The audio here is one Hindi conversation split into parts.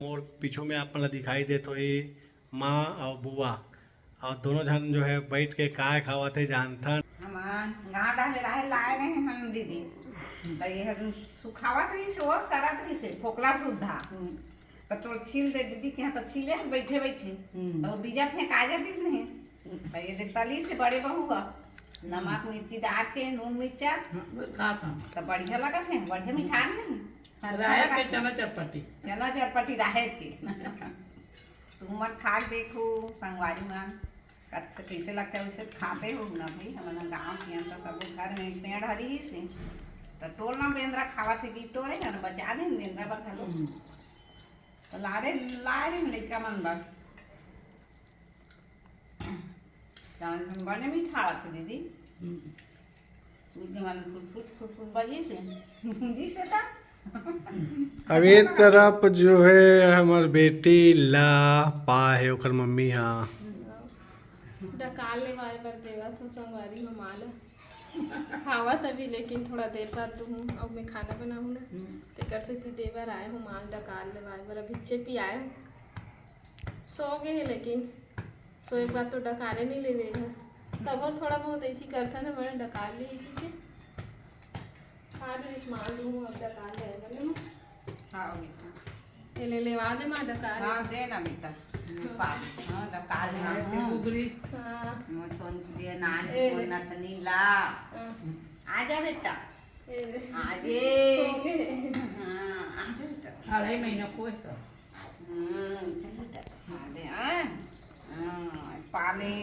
मोर पीछू में आप दिखाई दे तो ये माँ और बुआ और दोनों जन जो है बैठ के काय खावते जानथन। गाँव डाले रहे लाए रहे हम दीदी तो ये सुखावा तो इसे वो सारा तो इसे फोकला सुधा तो छील दे दीदी के यहाँ तो छीले बैठे बैठे तो बीजा फेंक आ जाती नहीं तो ये देख तली से बड़े बहू का नमक मिर्ची डाल के नून मिर्चा तो बढ़िया लगा थे बढ़िया मिठाई नहीं चना चरपटी राहे के तुम मत खा देखो संगवारी में कैसे लगता है उसे खाते हो ना भाई हमारा गाँव के अंदर सब घर में पेड़ हरी ही से तो तोड़ना बेंद्रा खावा थे कि तोड़े ना बचा दे बेंद्रा पर खा लो तो लारे लड़का मन बन बने मीठा थे दीदी मन फुट बजी से था अभी तरफ जो है हमार बेटी ला पा है ओकर मम्मी हाँ डकाल ले वाले पर देवा तो संगवारी में माला खावा तभी लेकिन थोड़ा देर बाद तो हूँ अब मैं खाना बनाऊँ ना तो कर सकती देवर आए हूँ माल डकाल ले वाले पर अभी पी आए सो गए लेकिन सोए के बाद तो डकाले नहीं ले रहे तब वो थोड़ा बहुत ऐसी करता ना बड़ा डकाल ले ठीक है खा लो इस माल दूँ अब डकाल ले आएगा ना हाँ ले लेवा दे माँ डकाल हाँ दे ना बेटा हाँ डकाल ले हाँ सोन दिए नान नतनी ला आजा बेटा आजे हाँ आजा बेटा 2.5 महीना कोई तो चल बेटा आजे पाले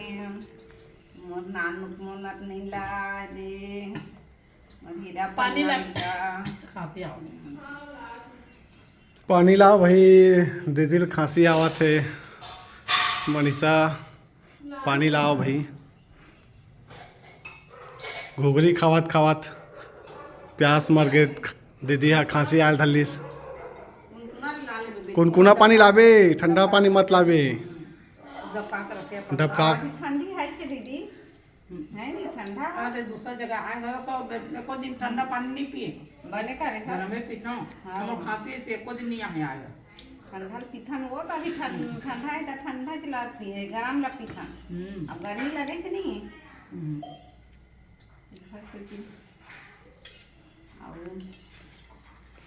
मोर नान मोर नतनी ला दे मोर हीरा पानी ला बेटा खांसी आओ पानी लाओ भाई दीदी खांसी आवत है मनीषा पानी लाओ भाई घुघरी खावत खावत प्यास मर गए दीदी हाँ खांसी आयल थलिस कुनकुना पानी लाबे ठंडा पानी मत लाबे डबका ठंडी है दीदी है नहीं ठंडा अरे दूसरा जगह आए तो एको दिन ठंडा पानी नहीं पिए बने करे घर में पीता हूँ हम खांसी से एको दिन नहीं यहाँ आएगा ठंडा पीथन वो तो अभी ठंडा है तो ठंडा चला पिए गरम ला पीथन अब गर्मी लगे से नहीं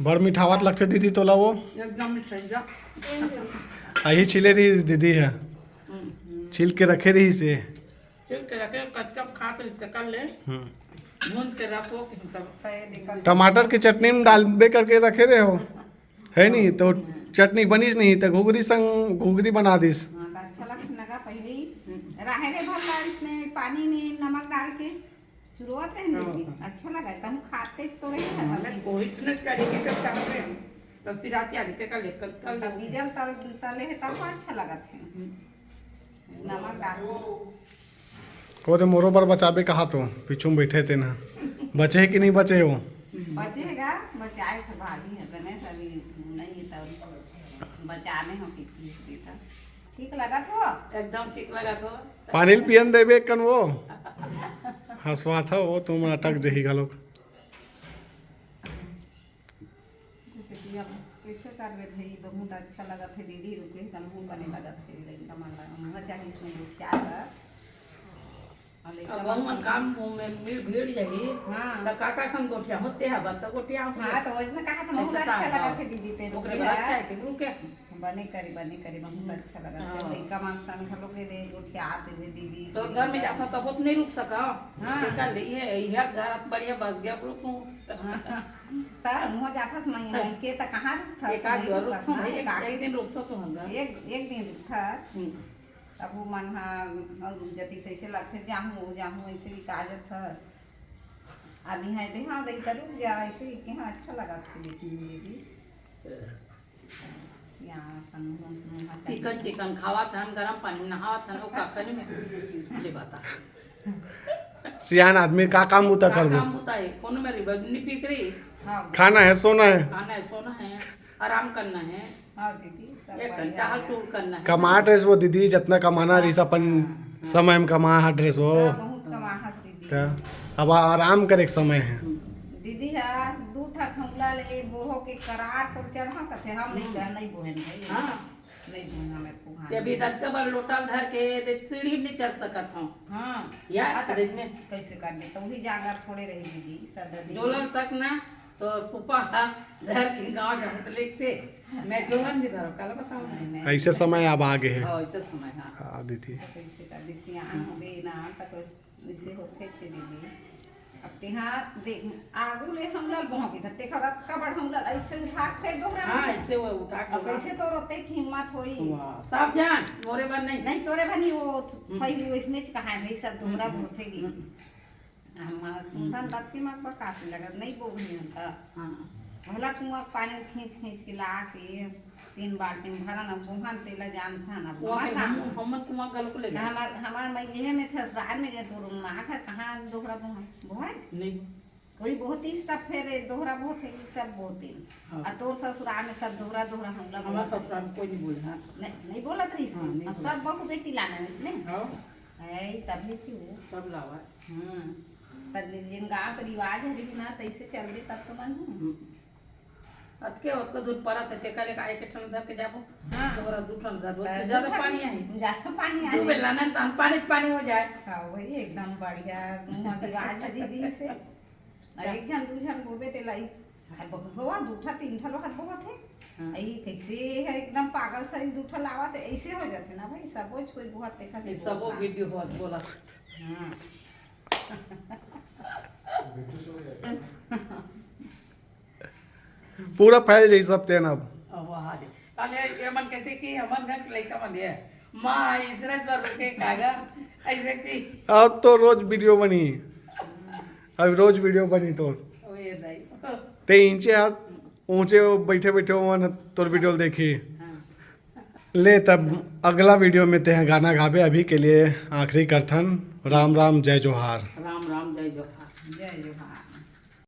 बड़ मिठावत लगते दीदी तोला वो एकदम सही आई छिले रही दीदी है छिल के रखे रही से छिल के रखे कच्चा खा के कर ले भून के रखो तब टमाटर की चटनी में डालबे करके रखे रहे हो है नहीं तो चटनी बनीस नहीं तो घुघरी संग घुघरी बना दीस अच्छा लगा पहले राहे भर इसमें पानी में नमक डाल के शुरुआत है अच्छा लगा तुम खाते तो रहे कोई नहीं करेंगे कब तक तब सिराती आगे के कर ले कल बीजल तले है तब अच्छा लगा थे नमक डाल वो तो मोरो पर बचाबे कहा तो पीछू में बैठे थे ना बचे कि नहीं बचे हो बचेगा बचाए तो भाभी है बने तभी नहीं तब बचाने हो कि ठीक लगा तो एकदम ठीक लगा तो पानी पियन देबे कन वो हंसवा था वो तुम अटक जही गलो जैसे कि अब कैसे कर रहे थे बहुत अच्छा लगा थे दीदी रुके तब मुँह बने लगा थे लड़का मन लगा मजा इसमें क्या था अब हम काम में भीड़ जाएगी तो काका संग गोठिया होते हैं बात तो गोठिया हाँ तो उसने कहा था बहुत अच्छा लगा थे दीदी ते ओकरे बाद अच्छा है कि रुके बने करी बहुत अच्छा लगा था लड़का मन संग हम लोग दे गोठिया आते थे दीदी तो घर में जाता तो बहुत नहीं रुक सका कर ली है यह घर बढ़िया बस गया रुकूं ता मुँह जाता मैं के त कहाँ रुकता एक दिन रुकता तो हम एक दिन रुकता अब वो मन हाँ जति से ऐसे लगते जाहूँ ऐसे भी काजत था अभी है दे हाँ दे रुक जा ऐसे कि हाँ अच्छा लगा था दीदी चिकन खावा था गरम पानी में नहावा था वो काकने में ले बता सियान आदमी का काम होता कर काम होता है कौन में रिबनी पीक रही खाना है सोना है आराम करना है हाँ दीदी एक घंटा हल टूर करना है कमा ड्रेस वो दीदी जितना कमाना रही अपन समय में कमा ड्रेस वो बहुत कमा दीदी तो अब आराम करे समय है दीदी है दू ठा खौला ले बोहो के के करार सोच चढ़ा कथे हम नहीं कर नहीं बोहन भाई हाँ नहीं बोहन हमें पुहा ते अभी दत्त बड़ लोटा धर के ते सीढ़ी नहीं चढ़ सकत हूँ हां या आता फ्रिज में कैसे कर दे तो ही जागर थोड़े रही दीदी सददी जोलन तक ना तो पुपा धर के गांव जाते लिखते मैं जोलन भी धरो कल बताऊं ऐसे समय अब आगे है हाँ ऐसे समय हाँ हाँ दीदी कैसे कर दे सियान हो गए ना तक वैसे होते थे दीदी अब तेहाँ देख आगू ले हम लल बहों की धत्ते खबर कबड़ हम लल ऐसे उठा के फेर दोहरा हाँ ऐसे वो उठा के अब कैसे तो रोते की हिम्मत होई वाह, सब जान मोरे बन नहीं नहीं तोरे बनी वो पहली वैसने च कहा है भाई सब दोहरा होतेगी हमारा सुंदर बात की मक बकास लगा नहीं बोलनी था हाँ भला कुआं पानी खींच खींच के ला के 3 बाल्टी में भरा ना बुहान तेला जान था ना हम कुआं गल को ले गए हमार मैं ये में था ससुराल में गए तो माँ का कहाँ दोहरा बुहान नहीं कोई बहुत ही सब फिर दोहरा बहुत है कि सब बहुत ही हाँ। और तोर ससुराल में सब दोहरा दोहरा हम लोग हमारा ससुराल में कोई नहीं बोले हाँ नहीं बोला था इसे हाँ, नहीं अब बोला। सब बहू बेटी लाने में इसने हाँ है तभी चू सब लावा हाँ तब जिन गाँव का रिवाज है लेकिन ना तैसे चल रही तब तो बन अतके ओतका दूध परत है तेका ले काहे के ठन धर के जाबो हाँ। दोबारा दू ठन धर दो ज्यादा पानी आई ज्यादा पानी आ दू बेला ना तन पानी हो जाए हाँ वही एकदम बढ़िया मुँह रिवाज है दीदी से और एक जन दू जन बोबे ते लाई हर बहुत हुआ दूठा 3 ठल हर बहुत है हाँ। आई कैसे है एकदम पागल सा दूठा लावा तो ऐसे हो जाते ना भाई सब कोई बहुत देखा ये सब वो वीडियो बहुत बोला हाँ पूरा फैल जाई सब तेन अब अब वहाँ दे ताले ये मन कैसे कि हमन घर लइका मन है माँ इसरत पर रुके कागा ऐसे कि अब तो रोज वीडियो बनी अब रोज वीडियो बनी तो ओ ये नहीं ते इंचे हाथ ऊंचे बैठे बैठे मन तोर वीडियो देखी ले तब अगला वीडियो में ते गाना गावे अभी के लिए आखिरी करथन राम राम जय जोहार राम राम जय जोहार जय जोहार